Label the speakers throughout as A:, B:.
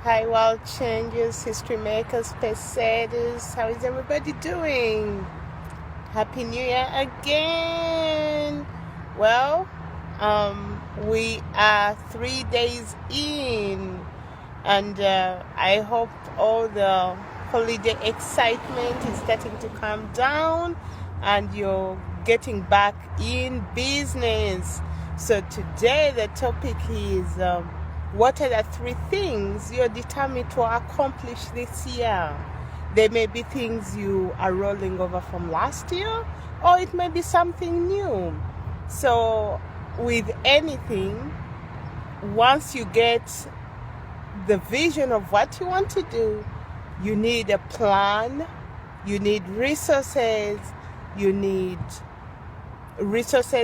A: Hi, world changers, history makers, space setters. How is everybody doing? Happy New Year again. Well, we are 3 days in, and I hope all the holiday excitement is starting to calm down and you're getting back in business. So today the topic is what are the 3 things you're determined to accomplish this year? There may be things you are rolling over from last year, or it may be something new. So with anything, once you get the vision of what you want to do, you need a plan, you need resources,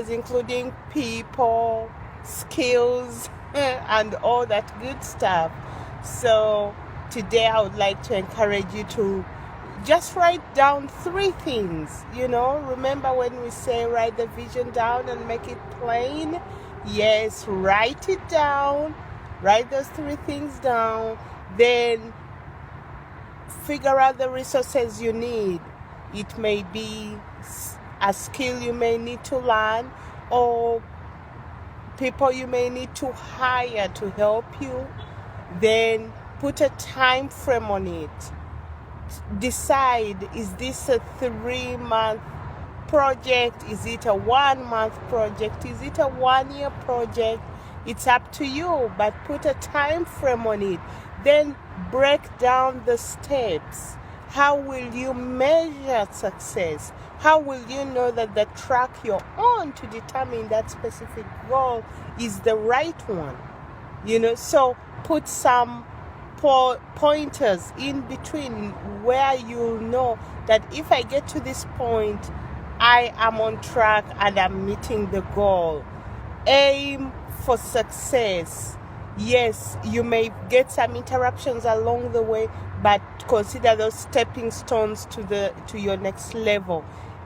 A: including people, skills, and all that good stuff. So today I would like to encourage you to just write down 3 things. Remember when we say write the vision down and make it plain? Yes, write it down. Write those 3 things down. Then figure out the resources you need. It may be a skill you may need to learn, or people you may need to hire to help you. Then put a time frame on it. Decide, is this a 3-month project? Is it a 1-month project? Is it a 1-year project? It's up to you, but put a time frame on it. Then break down the steps. How will you measure success? How will you know that the track you're on to determine that specific goal is the right one? So put some pointers in between where you'll know that if I get to this point, I am on track and I'm meeting the goal. Aim for success. Yes, you may get some interruptions along the way, but consider those stepping stones to your next level.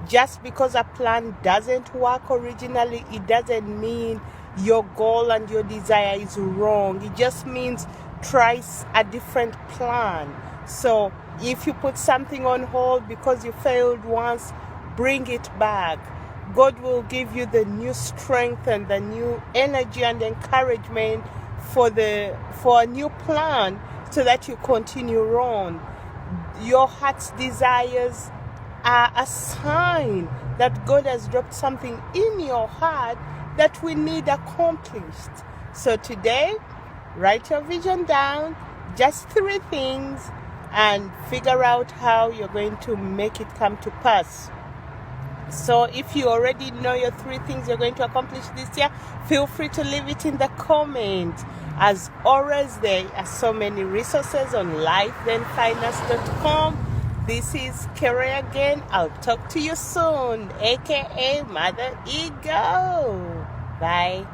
A: Just because a plan doesn't work originally, it doesn't mean your goal and your desire is wrong. It just means try a different plan. So if you put something on hold because you failed once, bring it back. God will give you the new strength and the new energy and encouragement for a new plan so that you continue on. Your heart's desires are a sign that God has dropped something in your heart that we need accomplished. So today, write your vision down, just 3 things, and figure out how you're going to make it come to pass. So if you already know your 3 things you're going to accomplish this year, feel free to leave it in the comments. As always, there are so many resources on lifethenfinance.com. This is Keroy again. I'll talk to you soon, aka Mother Ego. Bye.